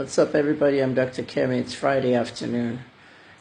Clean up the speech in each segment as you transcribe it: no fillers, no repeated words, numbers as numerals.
What's up, everybody? I'm Dr. Kemi. It's Friday afternoon.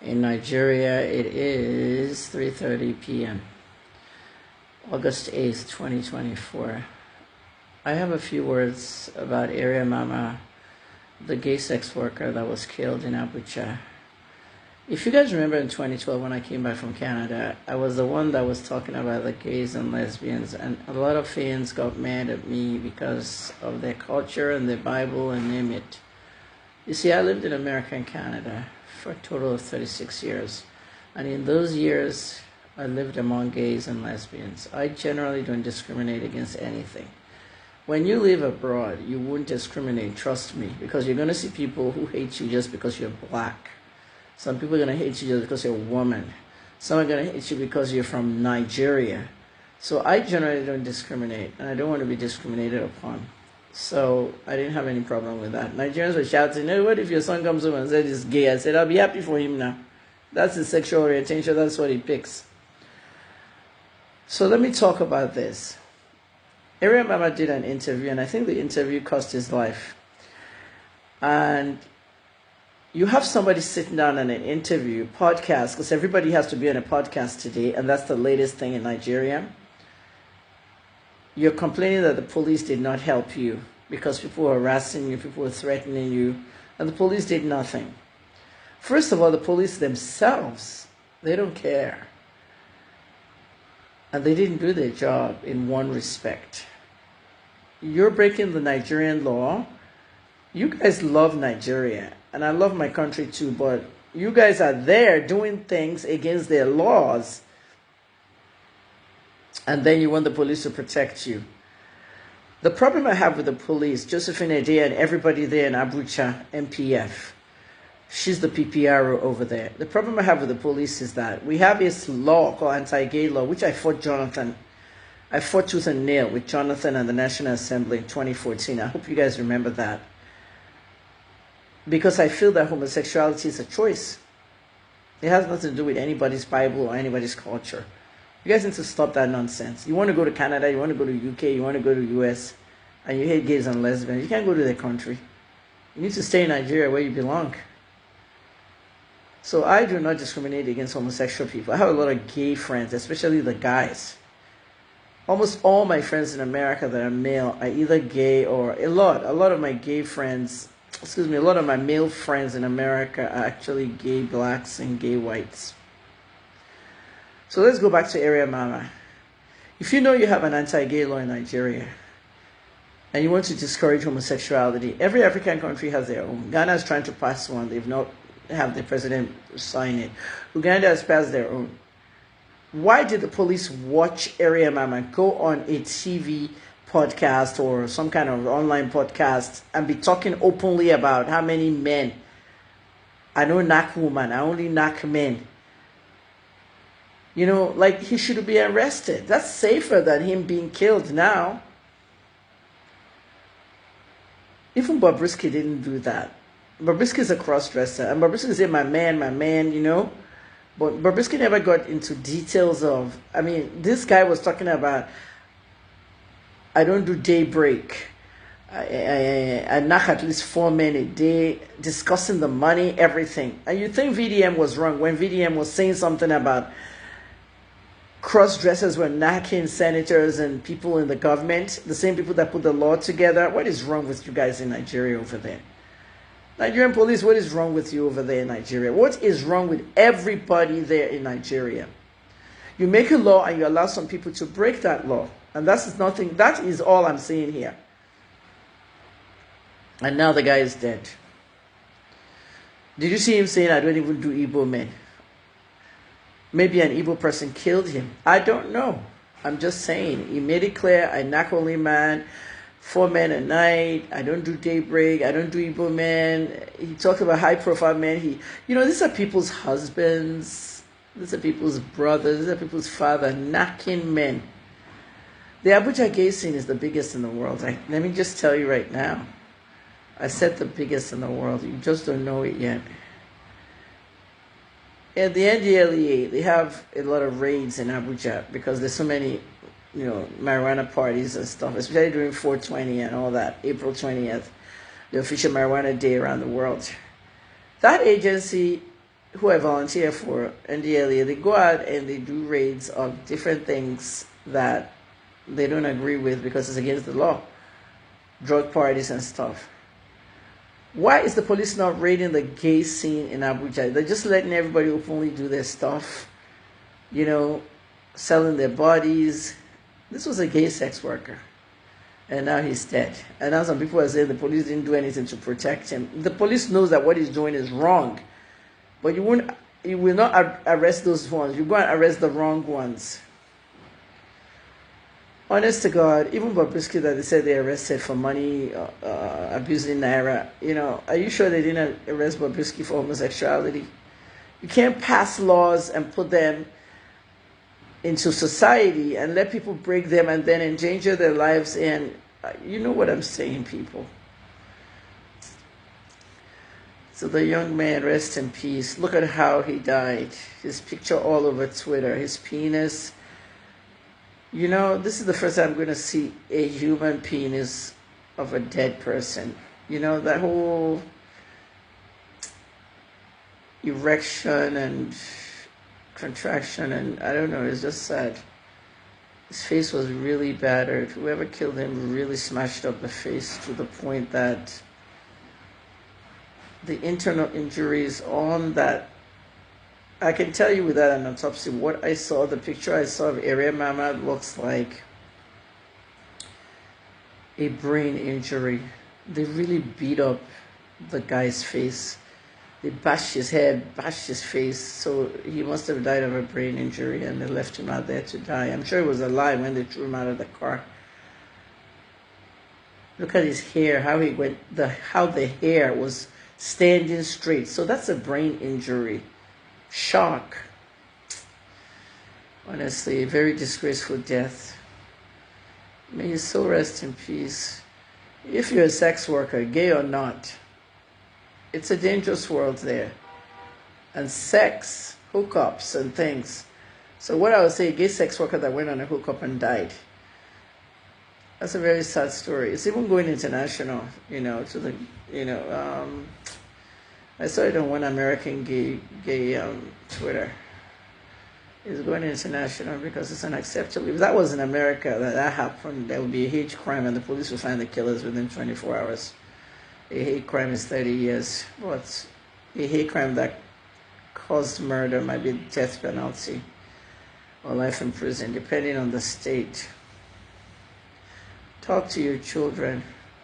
In Nigeria, it is 3:30 p.m., August 8th, 2024. I have a few words about Area Mama, the gay sex worker that was killed in Abuja. If you guys remember in 2012 when I came back from Canada, I was the one that was talking about the gays and lesbians, and a lot of fans got mad at me because of their culture and their Bible and name it. You see, I lived in America and Canada for a total of 36 years. And in those years, I lived among gays and lesbians. I generally don't discriminate against anything. When you live abroad, you won't discriminate, trust me, because you're going to see people who hate you just because you're black. Some people are going to hate you just because you're a woman. Some are going to hate you because you're from Nigeria. So I generally don't discriminate, and I don't want to be discriminated upon. So I didn't have any problem with that. Nigerians were shouting, "Hey, what if your son comes home and says he's gay?" I said, I'll be happy for him now. That's his sexual orientation. That's what he picks. So let me talk about this. Area Mama did an interview, and I think the interview cost his life. And you have somebody sitting down on an interview, podcast, because everybody has to be on a podcast today, and that's the latest thing in Nigeria. You're complaining that the police did not help you because people were harassing you, people were threatening you, and the police did nothing. First of all, the police themselves, they don't care. And they didn't do their job in one respect. You're breaking the Nigerian law. You guys love Nigeria, and I love my country too, but you guys are there doing things against their laws, and then you want the police to protect you. The problem I have with the police, Josephine Adea and everybody there in Abuja, MPF, she's the PPRO over there. The problem I have with the police is that we have this law called anti-gay law, which I fought tooth and nail with Jonathan and the National Assembly in 2014. I hope you guys remember that. Because I feel that homosexuality is a choice. It has nothing to do with anybody's Bible or anybody's culture. You guys need to stop that nonsense. You want to go to Canada, you want to go to UK, you want to go to US, and you hate gays and lesbians. You can't go to their country. You need to stay in Nigeria where you belong. So I do not discriminate against homosexual people. I have a lot of gay friends, especially the guys. Almost all my friends in America that are male are either gay or a lot of my gay friends, a lot of my male friends in America are actually gay blacks and gay whites. So let's go back to Area Mama. If you know you have an anti-gay law in Nigeria and you want to discourage homosexuality, every African country has their own. Ghana is trying to pass one. They've not have the president sign it. Uganda has passed their own. Why did the police watch Area Mama go on a TV podcast or some kind of online podcast and be talking openly about how many men? I don't knock women, I only knock men. You know, like he should be arrested. That's safer than him being killed now. Even Bobrisky didn't do that. Bobrisky is a cross-dresser. And Bobrisky said, my man, you know. But Bobrisky never got into details of, I mean, this guy was talking about, I don't do daybreak. I knock at least 4 men a day, discussing the money, everything. And you think VDM was wrong when VDM was saying something about cross-dressers were knocking senators and people in the government, the same people that put the law together. What is wrong with you guys in Nigeria over there? Nigerian police, what is wrong with you over there in Nigeria? What is wrong with everybody there in Nigeria? You make a law and you allow some people to break that law. And that is all I'm saying here. And now the guy is dead. Did you see him saying, I don't even do Igbo men? Maybe an Igbo person killed him. I don't know. I'm just saying. He made it clear, I knock only man, 4 men a night, I don't do daybreak, I don't do Igbo men. He talked about high profile men. These are people's husbands, these are people's brothers, these are people's father, knocking men. The Abuja gay scene is the biggest in the world. Let me just tell you right now. I said the biggest in the world. You just don't know it yet. At the NDLEA, they have a lot of raids in Abuja because there's so many marijuana parties and stuff, especially during 420 and all that, April 20th. the official marijuana day around the world. That agency, who I volunteer for, NDLEA, they go out and they do raids of different things that they don't agree with because it's against the law, drug parties and stuff. Why is the police not raiding the gay scene in Abuja? They're just letting everybody openly do their stuff, selling their bodies. This was a gay sex worker, and now he's dead. And now some people are saying the police didn't do anything to protect him. The police knows that what he's doing is wrong, but you will not arrest those ones. You go and arrest the wrong ones. Honest to God, even Bobrisky that they said they arrested for money, abusing Naira, are you sure they didn't arrest Bobrisky for homosexuality? You can't pass laws and put them into society and let people break them and then endanger their lives. And you know what I'm saying, people. So the young man, rest in peace. Look at how he died. His picture all over Twitter, his penis. This is the first time I'm going to see a human penis of a dead person. That whole erection and contraction, and I don't know, it's just sad. His face was really battered. Whoever killed him really smashed up the face to the point that the internal injuries on that, I can tell you without an autopsy, what I saw, the picture I saw of Area Mama looks like a brain injury. They really beat up the guy's face. They bashed his head, bashed his face, so he must have died of a brain injury, and they left him out there to die. I'm sure he was alive when they threw him out of the car. Look at his hair, how the hair was standing straight. So that's a brain injury. Shock. Honestly, a very disgraceful death. May his soul rest in peace. If you're a sex worker, gay or not, it's a dangerous world there. And sex, hookups and things. So what I would say, a gay sex worker that went on a hookup and died. That's a very sad story. It's even going international, to the, I saw it on one American gay Twitter. It's going international because it's unacceptable. If that was in America, that happened, there would be a hate crime and the police would find the killers within 24 hours. A hate crime is 30 years. But a hate crime that caused murder might be death penalty or life in prison, depending on the state. Talk to your children.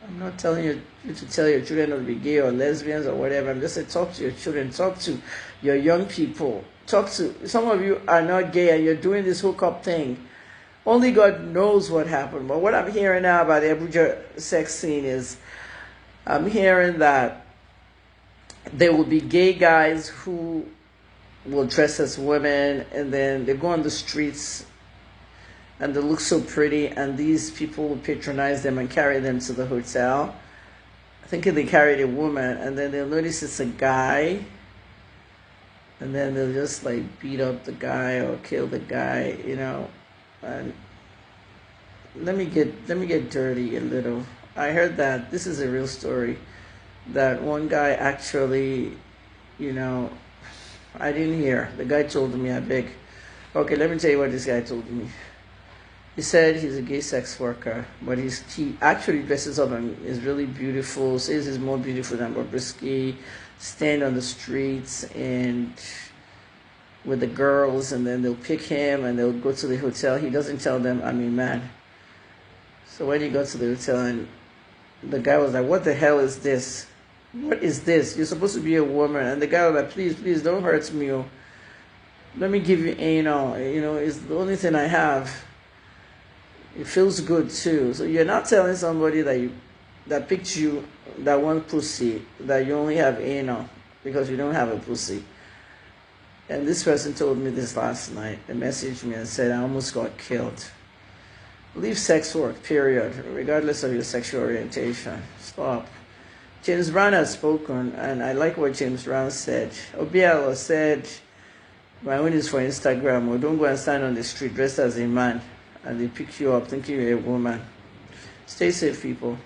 I'm not telling you to tell your children not to be gay or lesbians or whatever. I'm just saying talk to your children. Talk to your young people. Some of you are not gay and you're doing this hookup thing. Only God knows what happened. But what I'm hearing now about the Abuja sex scene is I'm hearing that there will be gay guys who will dress as women and then they go on the streets and they look so pretty, and these people will patronize them and carry them to the hotel, thinking they carried a woman, and then they'll notice it's a guy, and then they'll just beat up the guy or kill the guy, And let me get dirty a little. I heard that this is a real story. That one guy actually, I didn't hear. The guy told me, I beg. Okay, let me tell you what this guy told me. He said he's a gay sex worker, but he actually dresses up and is really beautiful, says he's more beautiful than Bobrisky, stand on the streets and with the girls, and then they'll pick him and they'll go to the hotel. He doesn't tell them, I'm a man. So when he got to the hotel, and the guy was like, what the hell is this? What is this? You're supposed to be a woman. And the guy was like, please don't hurt me. Let me give you anal. It's the only thing I have. It feels good too. So you're not telling somebody that picked you, that one pussy, that you only have anal because you don't have a pussy. And this person told me this last night. They messaged me and said, I almost got killed. Leave sex work, period, regardless of your sexual orientation. Stop. James Brown has spoken, and I like what James Brown said. Obialo said, my own is for Instagram, or don't go and stand on the street dressed as a man and they pick you up thinking you're a woman. Stay safe, people.